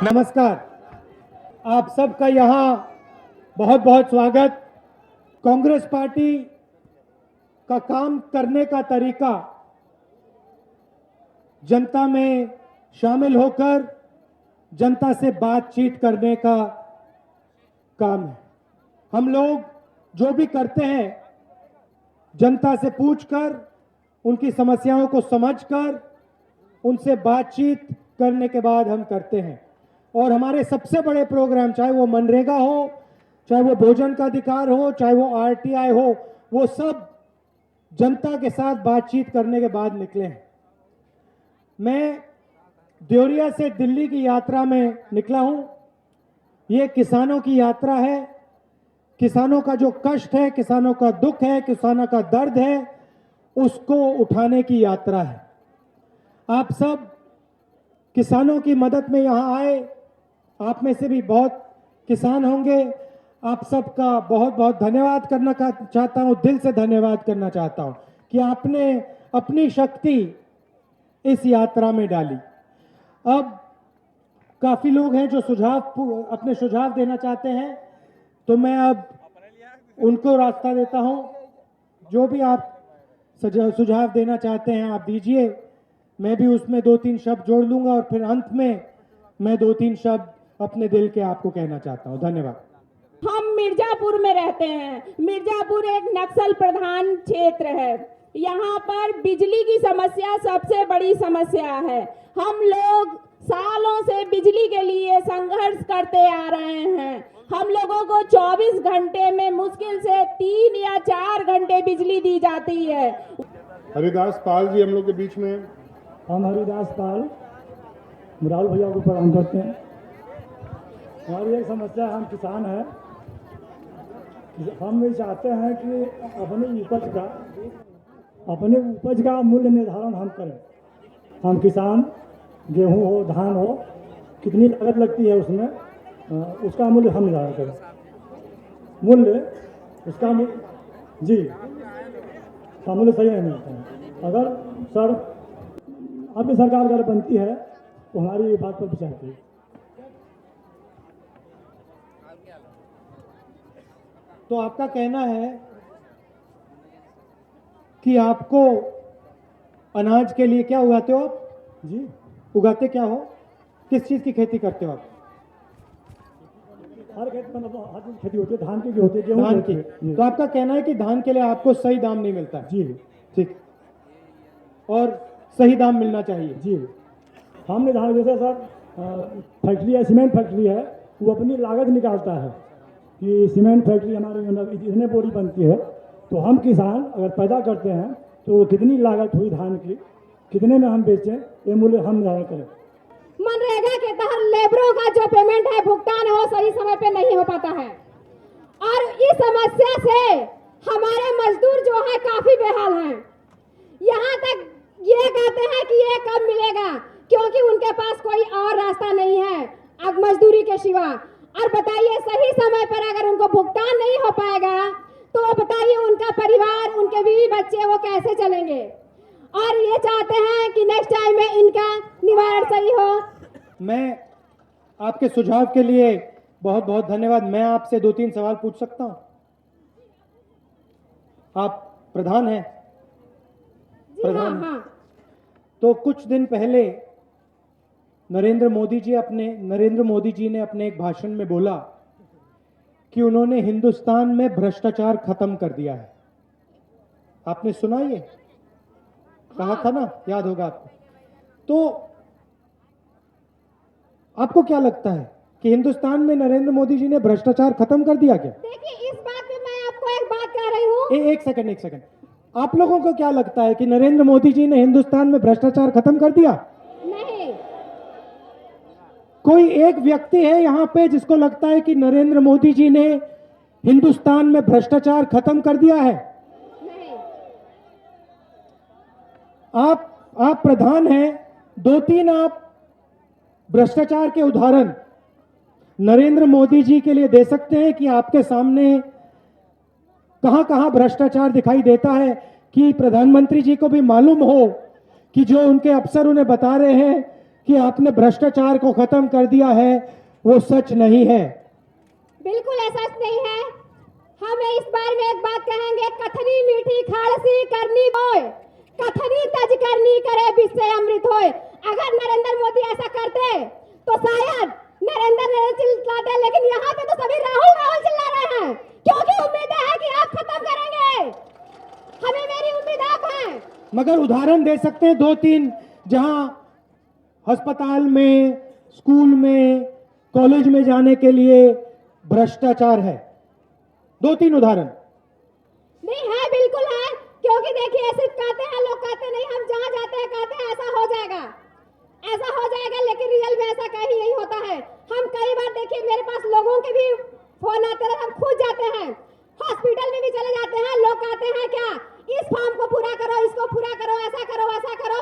नमस्कार, आप सबका यहाँ बहुत बहुत स्वागत। कांग्रेस पार्टी का काम करने का तरीका जनता में शामिल होकर जनता से बातचीत करने का काम है। हम लोग जो भी करते हैं जनता से पूछकर, उनकी समस्याओं को समझकर, उनसे बातचीत करने के बाद हम करते हैं। और हमारे सबसे बड़े प्रोग्राम, चाहे वो मनरेगा हो, चाहे वो भोजन का अधिकार हो, चाहे वो आरटीआई हो, वो सब जनता के साथ बातचीत करने के बाद निकले हैं। मैं देवरिया से दिल्ली की यात्रा में निकला हूं। ये किसानों की यात्रा है। किसानों का जो कष्ट है, किसानों का दुख है, किसानों का दर्द है, उसको उठाने की यात्रा है। आप सब किसानों की मदद में यहां आए। आप में से भी बहुत किसान होंगे। आप सबका बहुत बहुत धन्यवाद करना चाहता हूं, दिल से धन्यवाद करना चाहता हूं कि आपने अपनी शक्ति इस यात्रा में डाली। अब काफी लोग हैं जो अपने सुझाव देना चाहते हैं, तो मैं अब उनको रास्ता देता हूं। जो भी आप सुझाव देना चाहते हैं आप दीजिए। मैं भी उसमें 2-3 शब्द जोड़ लूंगा और फिर अंत में मैं 2-3 शब्द अपने दिल के आपको कहना चाहता हूं। धन्यवाद। हम मिर्जापुर में रहते हैं। मिर्जापुर एक नक्सल प्रधान क्षेत्र है। यहाँ पर बिजली की समस्या सबसे बड़ी समस्या है। हम लोग सालों से बिजली के लिए संघर्ष करते आ रहे हैं। हम लोगों को 24 घंटे में मुश्किल से 3 या 4 घंटे बिजली दी जाती है। हरिदास पाल जी हम लोग के बीच में। हम हरिदास पाल मुराल भैया को प्रणाम करते हैं। हमारी एक समस्या, हम किसान हैं। हम ये चाहते हैं कि अपने उपज का मूल्य निर्धारण हम करें। हम किसान, गेहूं हो, धान हो, कितनी लागत लगती है उसमें, उसका मूल्य हम निर्धारण करें। मूल्य उसका जी का मूल्य सही नहीं मिलता है। अगर सर आपकी सरकार अगर बनती है तो हमारी बात पर विचार करिए। तो आपका कहना है कि आपको अनाज के लिए क्या उगाते हो आप? जी, उगाते क्या हो? किस चीज की खेती करते हो आप? हर खेत मतलब हर चीज खेती होती है। धान की भी होती है, गेहूं धान की की। होती है। तो आपका कहना है कि धान के लिए आपको सही दाम नहीं मिलता है। जी ठीक, और सही दाम मिलना चाहिए। जी, हम निर्धारण, जैसे सर फैक्ट्री है, सीमेंट फैक्ट्री है, वो अपनी लागत निकालता है कि सीमेंट फैक्ट्री हमारी इतने बोरी बनती है, तो हम किसान अगर पैदा करते हैं तो कितनी लागत हुई धान की, कितने में हम बेचें, ये मूल्य हम निर्धारण करें। मनरेगा के तहत लेबरों का जो पेमेंट है, भुगतान है, वो सही समय पे नहीं हो पाता है। और इस समस्या से हमारे मजदूर जो है काफी बेहाल हैं। यहाँ तक ये कहते हैं कि ये कब मिलेगा, क्योंकि उनके पास कोई और रास्ता नहीं है अब मजदूरी के सिवा। और बताइए, सही समय पर अगर उनको भुगतान नहीं हो पाएगा तो बताइए उनका परिवार, उनके बीवी बच्चे वो कैसे चलेंगे। और ये चाहते हैं कि नेक्स्ट टाइम में इनका निवारण सही हो। मैं आपके सुझाव के लिए बहुत बहुत धन्यवाद। मैं आपसे 2-3 सवाल पूछ सकता हूं? आप प्रधान हैं? प्रधान, हाँ। तो कुछ दिन पहले नरेंद्र मोदी जी ने अपने एक भाषण में बोला कि उन्होंने हिंदुस्तान में भ्रष्टाचार खत्म कर दिया है। आपने सुना ये? कहा था ना, याद होगा आपको। तो आपको क्या लगता है कि हिंदुस्तान में नरेंद्र मोदी जी ने भ्रष्टाचार खत्म कर दिया क्या? देखिए, इस बात पे मैं आपको एक बात कह रही हूँ। एक सेकंड। आप लोगों को क्या लगता है कि नरेंद्र मोदी जी ने हिंदुस्तान में भ्रष्टाचार खत्म कर दिया? नहीं। कोई एक व्यक्ति है यहां पे जिसको लगता है कि नरेंद्र मोदी जी ने हिंदुस्तान में भ्रष्टाचार खत्म कर दिया है? नहीं। आप प्रधान हैं, 2-3 आप भ्रष्टाचार के उदाहरण नरेंद्र मोदी जी के लिए दे सकते हैं कि आपके सामने कहां कहां भ्रष्टाचार दिखाई देता है, कि प्रधानमंत्री जी को भी मालूम हो कि जो उनके अफसर उन्हें बता रहे हैं कि आपने भ्रष्टाचार को खत्म कर दिया है वो सच नहीं है। बिल्कुल ऐसा नहीं है। हम इस बार में एक बात कहेंगे, कथनी मीठी खाड़सी करनी बोए, कथनी तज करनी करे विषय अमृत होए। अगर नरेंद्र मोदी ऐसा करते तो शायद नरेंद्र चिल्लाते, लेकिन यहाँ पे तो सभी राहुल राहुल चिल्ला रहे हैं, क्योंकि उम्मीद है कि आप खत्म करेंगे। हमें मेरी उम्मीद आप है। मगर उदाहरण दे सकते हैं दो तीन, जहां अस्पताल में, स्कूल में, कॉलेज में जाने के लिए भ्रष्टाचार है? दो तीन उदाहरण। नहीं है, बिल्कुल है। क्योंकि देखिए, सिर्फ कहते हैं लोग, कहते नहीं, हम जहाँ जाते हैं कहते हैं ऐसा हो जाएगा, ऐसा हो जाएगा, लेकिन रियल में ऐसा कहीं नहीं होता है। हम कई बार देखिए, मेरे पास लोगों के भी फोन आते हैं, हम खुद जाते हैं, हॉस्पिटल में भी चले जाते हैं। लोग कहते हैं क्या, इस फॉर्म को पूरा करो, इसको पूरा करो, ऐसा करो, ऐसा करो।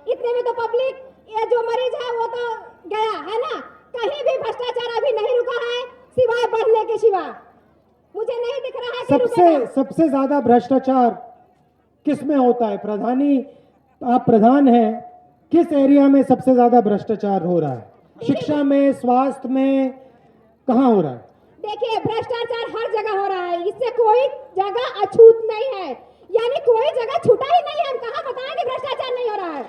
इतने में तो पब्लिक, ये जो मरीज है वो तो गया है ना। कहीं भी भ्रष्टाचार अभी नहीं रुका है, सिवाय बढ़ने के सिवा मुझे नहीं दिख रहा है कि सबसे ज्यादा भ्रष्टाचार किस में होता है? प्रधानी, आप प्रधान हैं, किस एरिया में सबसे ज्यादा भ्रष्टाचार हो रहा है? शिक्षा में, स्वास्थ्य में, कहाँ हो रहा है? देखिए, भ्रष्टाचार हर जगह हो रहा है, इससे कोई जगह अछूत नहीं है, यानी कोई जगह छूटा ही नहीं है। हम कहाँ बताएं कि भ्रष्टाचार नहीं हो रहा है?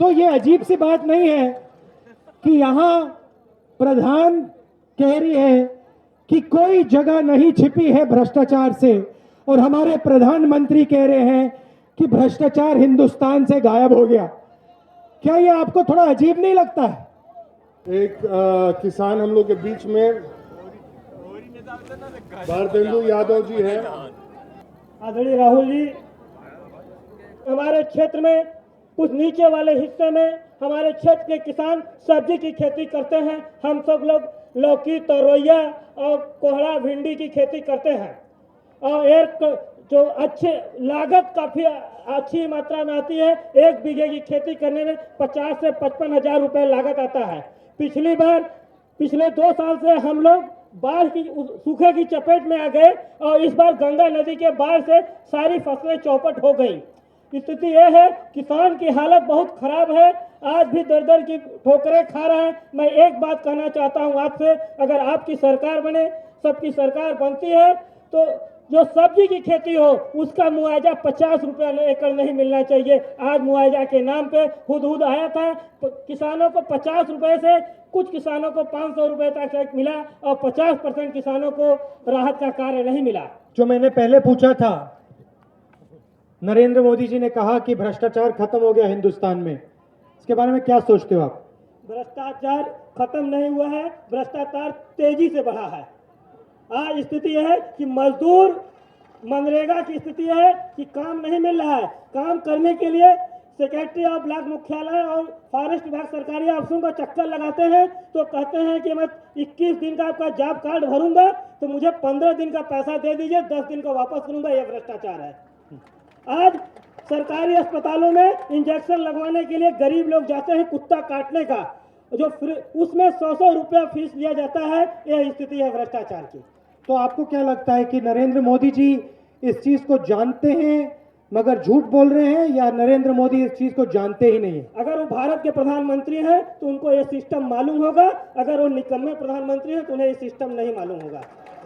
तो ये अजीब सी बात नहीं है कि यहां प्रधान कह रही है कि कोई जगह नहीं छिपी है भ्रष्टाचार से, और हमारे प्रधानमंत्री कह रहे हैं कि भ्रष्टाचार हिंदुस्तान से गायब हो गया। क्या ये आपको थोड़ा अजीब नहीं लगता है? एक किसान हम लोग के बीच में भारतेंदु यादव जी हैं। आदरणीय राहुल जी, हमारे क्षेत्र में कुछ नीचे वाले हिस्से में हमारे क्षेत्र के किसान सब्जी की खेती करते हैं। हम सब लोग लौकी, तोरैया और कोहड़ा, भिंडी की खेती करते हैं, और एक जो अच्छे लागत काफी अच्छी मात्रा में आती है। 1 बीघे की खेती करने में 50 से 55 हजार रुपए लागत आता है। पिछले 2 साल से हम लोग बाढ़ की, सूखे की चपेट में आ गए, और इस बार गंगा नदी के बाढ़ से सारी फसलें चौपट हो गई। स्थिति यह है, किसान की हालत बहुत खराब है, आज भी दर दर की ठोकरें खा रहे हैं। मैं एक बात कहना चाहता हूं आपसे, अगर आपकी सरकार बने, सबकी सरकार बनती है, तो जो सब्जी की खेती हो उसका मुआवजा 50 रुपया एकड़ नहीं मिलना चाहिए। आज मुआवजा के नाम पे हुदहुद आया था, किसानों को 50 रुपए से, कुछ किसानों को 500 रुपए तक मिला, और 50% किसानों को राहत का कार्य नहीं मिला। जो मैंने पहले पूछा था, नरेंद्र मोदी जी ने कहा कि भ्रष्टाचार खत्म हो गया हिंदुस्तान में, इसके बारे में क्या सोचते हो आप? भ्रष्टाचार खत्म नहीं हुआ है, भ्रष्टाचार तेजी से बढ़ा है। आज स्थिति यह है कि मजदूर, मनरेगा की स्थिति है कि काम नहीं मिल रहा है। काम करने के लिए सेक्रेटरी ऑफ ब्लॉक मुख्यालय और फॉरेस्ट विभाग सरकारी अफसरों का चक्कर लगाते हैं, तो कहते हैं कि मैं 21 दिन का आपका जॉब कार्ड भरूंगा तो मुझे 15 दिन का पैसा दे दीजिए, 10 दिन का वापस करूंगा। यह भ्रष्टाचार है। आज सरकारी अस्पतालों में इंजेक्शन लगवाने के लिए गरीब लोग जाते हैं कुत्ता काटने का, जो उसमें 100 रुपया फीस लिया जाता है। यह स्थिति है भ्रष्टाचार की। तो आपको क्या लगता है कि नरेंद्र मोदी जी इस चीज को जानते हैं मगर झूठ बोल रहे हैं, या नरेंद्र मोदी इस चीज को जानते ही नहीं है? अगर वो भारत के प्रधानमंत्री हैं तो उनको ये सिस्टम मालूम होगा, अगर वो निकम्मे प्रधानमंत्री हैं तो उन्हें ये सिस्टम नहीं मालूम होगा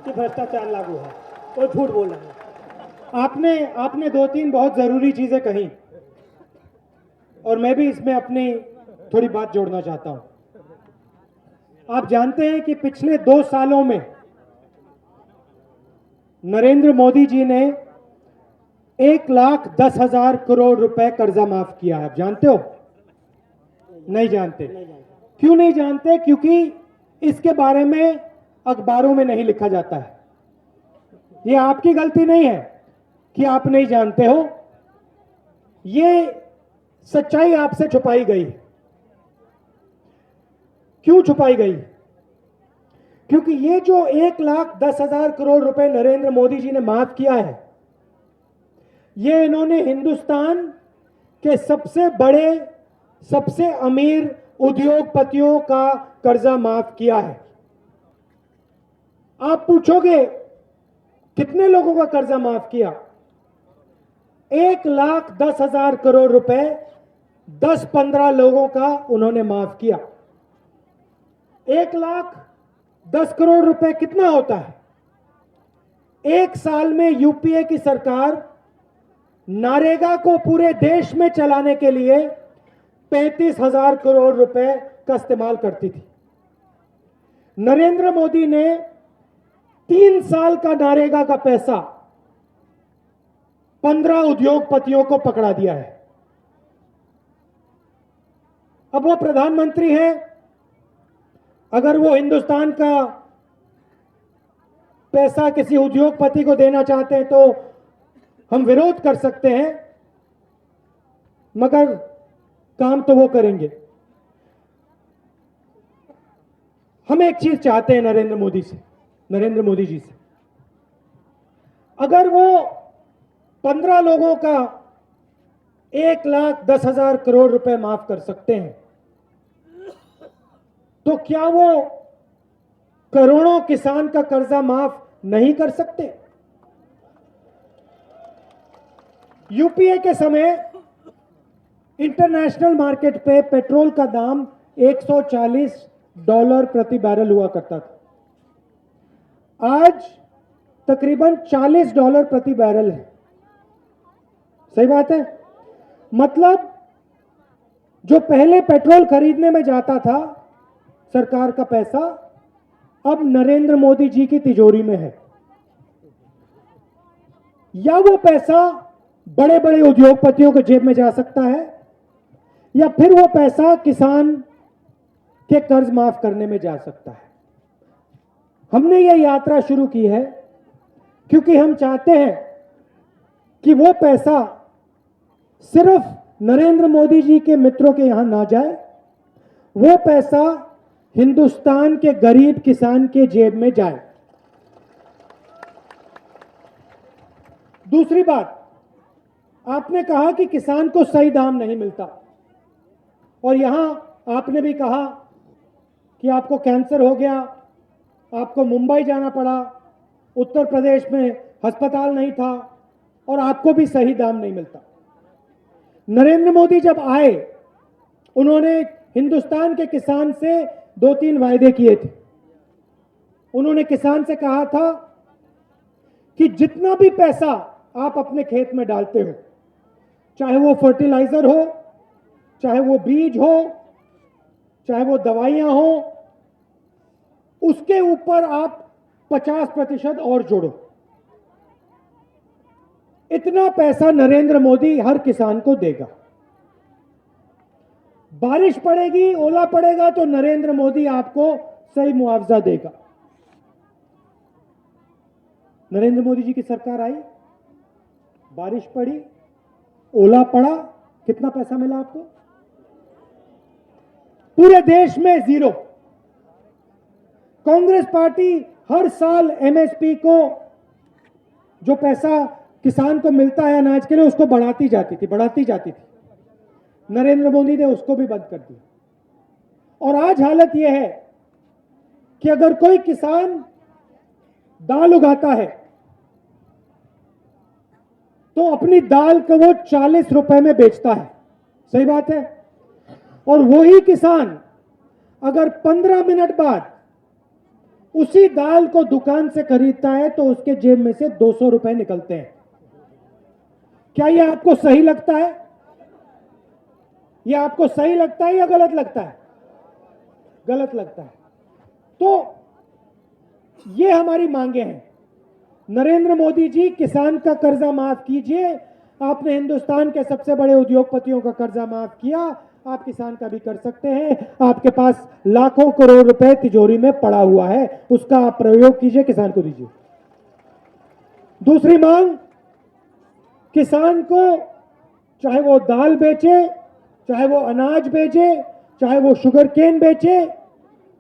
कि भ्रष्टाचार लागू है, वो झूठ बोल रहे हैं। आपने 2-3 बहुत जरूरी चीजें कही, और मैं भी इसमें अपनी थोड़ी बात जोड़ना चाहता हूं। आप जानते हैं कि पिछले 2 सालों में नरेंद्र मोदी जी ने 1,10,000 करोड़ रुपए कर्जा माफ किया है। आप जानते हो? नहीं जानते? क्यों नहीं जानते? क्योंकि इसके बारे में अखबारों में नहीं लिखा जाता है। ये आपकी गलती नहीं है कि आप नहीं जानते हो, ये सच्चाई आपसे छुपाई गई। क्यों छुपाई गई? क्योंकि ये जो 1,10,000 करोड़ रुपए नरेंद्र मोदी जी ने माफ किया है, ये इन्होंने हिंदुस्तान के सबसे बड़े, सबसे अमीर उद्योगपतियों का कर्जा माफ किया है। आप पूछोगे कितने लोगों का कर्जा माफ किया? 1,10,000 करोड़ रुपए 10-15 लोगों का उन्होंने माफ किया। 1,10,00,000 रुपए कितना होता है? एक साल में यूपीए की सरकार नरेगा को पूरे देश में चलाने के लिए 35,000 करोड़ रुपए का इस्तेमाल करती थी। नरेंद्र मोदी ने 3 साल का नरेगा का पैसा 15 उद्योगपतियों को पकड़ा दिया है। अब वो प्रधानमंत्री हैं, अगर वो हिंदुस्तान का पैसा किसी उद्योगपति को देना चाहते हैं तो हम विरोध कर सकते हैं, मगर काम तो वो करेंगे। हम एक चीज चाहते हैं नरेंद्र मोदी जी से, अगर वो 15 लोगों का 1,10,000 करोड़ रुपए माफ कर सकते हैं, तो क्या वो करोड़ों किसान का कर्जा माफ नहीं कर सकते? यूपीए के समय इंटरनेशनल मार्केट पे पेट्रोल का दाम $140 प्रति बैरल हुआ करता था। आज तकरीबन $40 प्रति बैरल है। सही बात है? मतलब जो पहले पेट्रोल खरीदने में जाता था सरकार का पैसा, अब नरेंद्र मोदी जी की तिजोरी में है। या वो पैसा बड़े बड़े उद्योगपतियों के जेब में जा सकता है, या फिर वो पैसा किसान के कर्ज माफ करने में जा सकता है। हमने ये यात्रा शुरू की है क्योंकि हम चाहते हैं कि वो पैसा सिर्फ नरेंद्र मोदी जी के मित्रों के यहां ना जाए, वो पैसा हिंदुस्तान के गरीब किसान के जेब में जाए। दूसरी बात, आपने कहा कि किसान को सही दाम नहीं मिलता, और यहां आपने भी कहा कि आपको कैंसर हो गया, आपको मुंबई जाना पड़ा, उत्तर प्रदेश में अस्पताल नहीं था, और आपको भी सही दाम नहीं मिलता। नरेंद्र मोदी जब आए, उन्होंने हिंदुस्तान के किसान से 2-3 वायदे किए थे। उन्होंने किसान से कहा था कि जितना भी पैसा आप अपने खेत में डालते हो, चाहे वो फर्टिलाइजर हो, चाहे वो बीज हो, चाहे वो दवाइयां हो, उसके ऊपर आप 50% और जोड़ो। इतना पैसा नरेंद्र मोदी हर किसान को देगा। बारिश पड़ेगी, ओला पड़ेगा तो नरेंद्र मोदी आपको सही मुआवजा देगा। नरेंद्र मोदी जी की सरकार आई, बारिश पड़ी, ओला पड़ा, कितना पैसा मिला आपको? पूरे देश में 0। कांग्रेस पार्टी हर साल एमएसपी को, जो पैसा किसान को मिलता है अनाज के लिए, उसको बढ़ाती जाती थी। नरेंद्र मोदी ने उसको भी बंद कर दिया। और आज हालत यह है कि अगर कोई किसान दाल उगाता है तो अपनी दाल को वो 40 रुपए में बेचता है। सही बात है? और वही किसान अगर 15 मिनट बाद उसी दाल को दुकान से खरीदता है तो उसके जेब में से 200 रुपए निकलते हैं। क्या ये आपको सही लगता है? ये आपको सही लगता है या गलत लगता है? गलत लगता है। तो ये हमारी मांगे हैं। नरेंद्र मोदी जी, किसान का कर्जा माफ कीजिए। आपने हिंदुस्तान के सबसे बड़े उद्योगपतियों का कर्जा माफ किया, आप किसान का भी कर सकते हैं। आपके पास लाखों करोड़ रुपए तिजोरी में पड़ा हुआ है, उसका आप प्रयोग कीजिए, किसान को दीजिए। दूसरी मांग, किसान को चाहे वो दाल बेचे, चाहे वो अनाज बेचे, चाहे वो शुगर केन बेचे,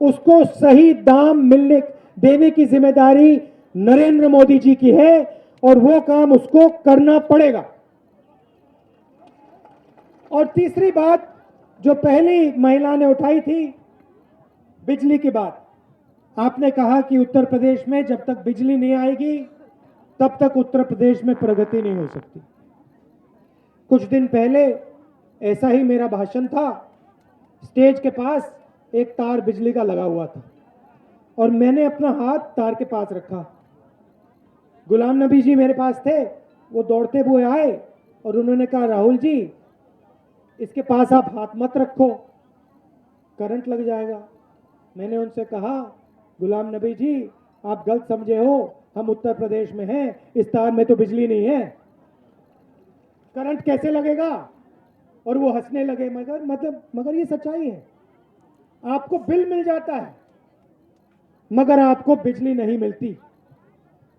उसको सही दाम देने की जिम्मेदारी नरेंद्र मोदी जी की है, और वो काम उसको करना पड़ेगा। और तीसरी बात जो पहली महिला ने उठाई थी, बिजली की बात। आपने कहा कि उत्तर प्रदेश में जब तक बिजली नहीं आएगी तब तक उत्तर प्रदेश में प्रगति नहीं हो सकती। कुछ दिन पहले ऐसा ही मेरा भाषण था। स्टेज के पास एक तार बिजली का लगा हुआ था और मैंने अपना हाथ तार के पास रखा। गुलाम नबी जी मेरे पास थे, वो दौड़ते हुए आए और उन्होंने कहा, राहुल जी इसके पास आप हाथ मत रखो, करंट लग जाएगा। मैंने उनसे कहा, गुलाम नबी जी आप गलत समझे हो, हम उत्तर प्रदेश में हैं, इस तार में तो बिजली नहीं है, करंट कैसे लगेगा। और वो हंसने लगे। मगर ये सच्चाई है। आपको बिल मिल जाता है मगर आपको बिजली नहीं मिलती।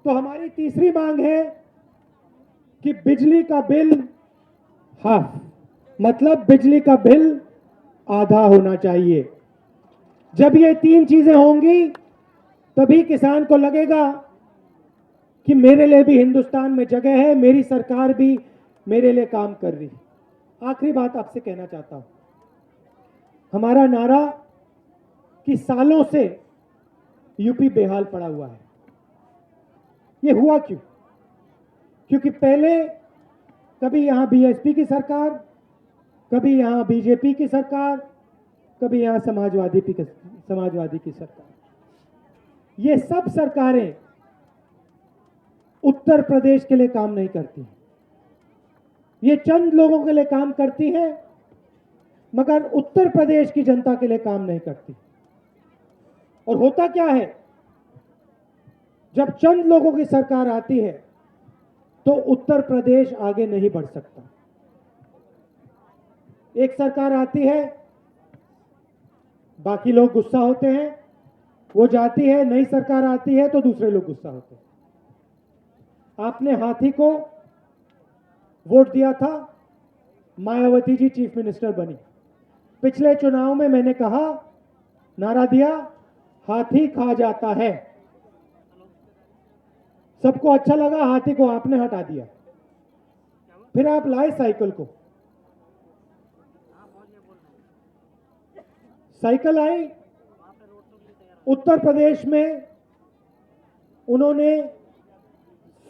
तो हमारी तीसरी मांग है कि बिजली का बिल हाफ, मतलब बिजली का बिल आधा होना चाहिए। जब ये 3 चीजें होंगी तभी किसान को लगेगा कि मेरे लिए भी हिंदुस्तान में जगह है, मेरी सरकार भी मेरे लिए काम कर रही। आखिरी बात आपसे कहना चाहता हूं, हमारा नारा कि सालों से यूपी बेहाल पड़ा हुआ है, ये हुआ क्यों? क्योंकि पहले कभी यहां बीएसपी की सरकार, कभी यहां बीजेपी की सरकार, कभी यहां समाजवादी की सरकार। ये सब सरकारें उत्तर प्रदेश के लिए काम नहीं करती। ये चंद लोगों के लिए काम करती हैं मगर उत्तर प्रदेश की जनता के लिए काम नहीं करती। और होता क्या है, जब चंद लोगों की सरकार आती है तो उत्तर प्रदेश आगे नहीं बढ़ सकता। एक सरकार आती है, बाकी लोग गुस्सा होते हैं, वो जाती है, नई सरकार आती है तो दूसरे लोग गुस्सा होते हैं। आपने हाथी को वोट दिया था, मायावती जी चीफ मिनिस्टर बनी। पिछले चुनाव में मैंने कहा, नारा दिया, हाथी खा जाता है। सबको अच्छा लगा, हाथी को आपने हटा दिया। फिर आप लाए साइकिल को, साइकिल आई। उत्तर प्रदेश में उन्होंने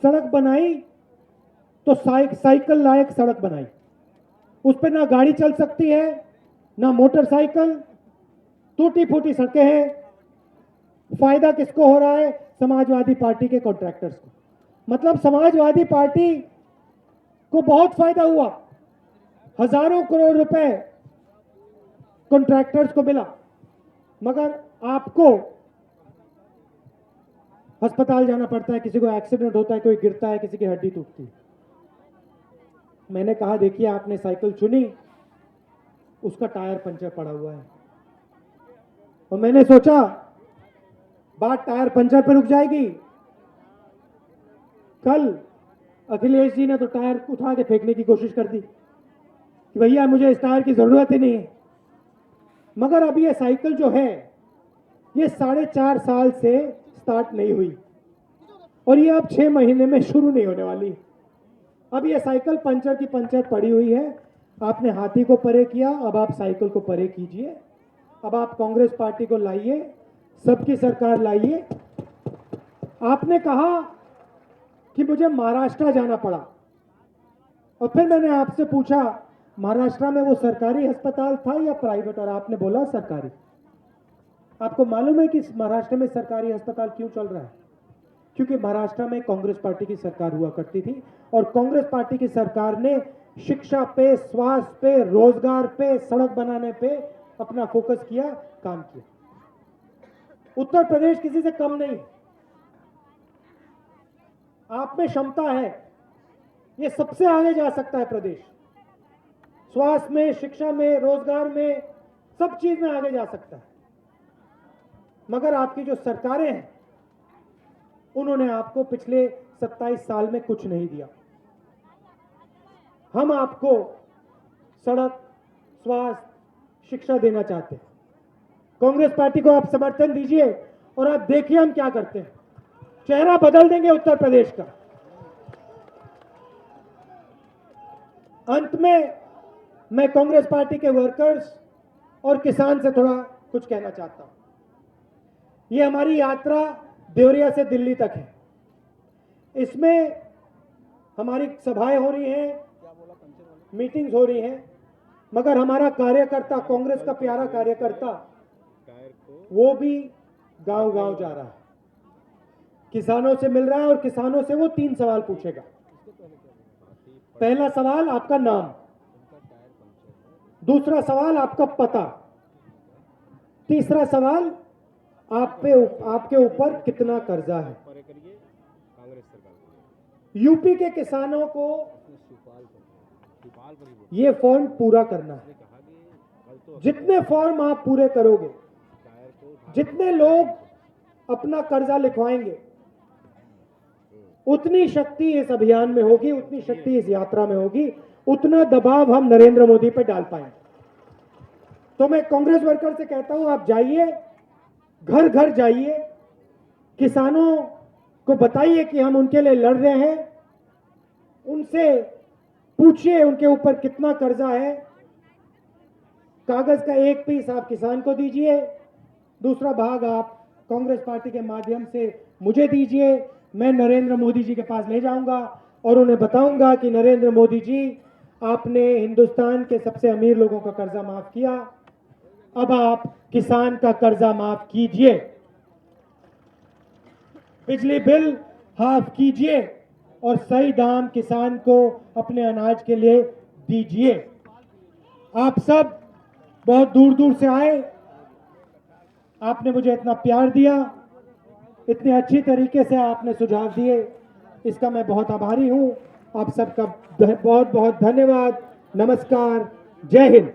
सड़क बनाई तो साइकिल लायक सड़क बनाई। उस पर ना गाड़ी चल सकती है ना मोटरसाइकिल, टूटी फूटी सड़कें हैं। फायदा किसको हो रहा है? समाजवादी पार्टी के कॉन्ट्रैक्टर्स को। मतलब समाजवादी पार्टी को बहुत फायदा हुआ, हजारों करोड़ रुपए कॉन्ट्रैक्टर्स को मिला। मगर आपको अस्पताल जाना पड़ता है, किसी को एक्सीडेंट होता है, कोई गिरता है, किसी की हड्डी टूटती है। मैंने कहा, देखिए आपने साइकिल चुनी, उसका टायर पंचर पड़ा हुआ है। और मैंने सोचा बात टायर पंचर पर रुक जाएगी। कल अखिलेश जी ने तो टायर उठा के फेंकने की कोशिश कर दी कि भैया मुझे इस टायर की जरूरत ही नहीं है। मगर अब ये साइकिल जो है ये 4.5 साल से स्टार्ट नहीं हुई और ये अब 6 महीने में शुरू नहीं होने वाली। अब ये साइकिल पंचर की पंचर पड़ी हुई है। आपने हाथी को परे किया, अब आप साइकिल को परे कीजिए। अब आप कांग्रेस पार्टी को लाइए, सबकी सरकार लाइए। आपने कहा कि मुझे महाराष्ट्र जाना पड़ा और फिर मैंने आपसे पूछा, महाराष्ट्र में वो सरकारी अस्पताल था या प्राइवेट? और आपने बोला सरकारी। आपको मालूम है कि महाराष्ट्र में सरकारी अस्पताल क्यों चल रहा है? क्योंकि महाराष्ट्र में कांग्रेस पार्टी की सरकार हुआ करती थी और कांग्रेस पार्टी की सरकार ने शिक्षा पे, स्वास्थ्य पे, रोजगार पे, सड़क बनाने पे अपना फोकस किया, काम किया। उत्तर प्रदेश किसी से कम नहीं। आप में क्षमता है, ये सबसे आगे जा सकता है प्रदेश। स्वास्थ्य में, शिक्षा में, रोजगार में, सब चीज में आगे जा सकता है। मगर आपकी जो सरकारें हैं उन्होंने आपको पिछले 27 साल में कुछ नहीं दिया। हम आपको सड़क, स्वास्थ्य, शिक्षा देना चाहते हैं। कांग्रेस पार्टी को आप समर्थन दीजिए और आप देखिए हम क्या करते हैं। चेहरा बदल देंगे उत्तर प्रदेश का। अंत में मैं कांग्रेस पार्टी के वर्कर्स और किसान से थोड़ा कुछ कहना चाहता हूं। ये हमारी यात्रा देवरिया से दिल्ली तक है। इसमें हमारी सभाएं हो रही हैं, मीटिंग्स हो रही हैं। मगर हमारा कार्यकर्ता, कांग्रेस का प्यारा कार्यकर्ता, वो भी गांव गांव जा रहा है, किसानों से मिल रहा है और किसानों से वो 3 सवाल पूछेगा। पहला सवाल आपका नाम, दूसरा सवाल आपका पता, तीसरा सवाल आपके ऊपर कितना कर्जा है। यूपी के किसानों को ये फॉर्म पूरा करना है। जितने फॉर्म आप पूरे करोगे, जितने लोग अपना कर्जा लिखवाएंगे, उतनी शक्ति इस अभियान में होगी, उतनी शक्ति इस यात्रा में होगी, उतना दबाव हम नरेंद्र मोदी पे डाल पाएंगे। तो मैं कांग्रेस वर्कर से कहता हूं, आप जाइए, घर घर जाइए, किसानों को बताइए कि हम उनके लिए लड़ रहे हैं, उनसे पूछिए उनके ऊपर कितना कर्जा है। कागज का एक पीस आप किसान को दीजिए, दूसरा भाग आप कांग्रेस पार्टी के माध्यम से मुझे दीजिए। मैं नरेंद्र मोदी जी के पास ले जाऊंगा और उन्हें बताऊंगा कि नरेंद्र मोदी जी, आपने हिंदुस्तान के सबसे अमीर लोगों का कर्जा माफ किया, अब आप किसान का कर्जा माफ कीजिए, बिजली बिल हाफ कीजिए और सही दाम किसान को अपने अनाज के लिए दीजिए। आप सब बहुत दूर दूर से आए, आपने मुझे इतना प्यार दिया, इतने अच्छी तरीके से आपने सुझाव दिए, इसका मैं बहुत आभारी हूं। आप सबका बहुत बहुत धन्यवाद। नमस्कार, जय हिंद।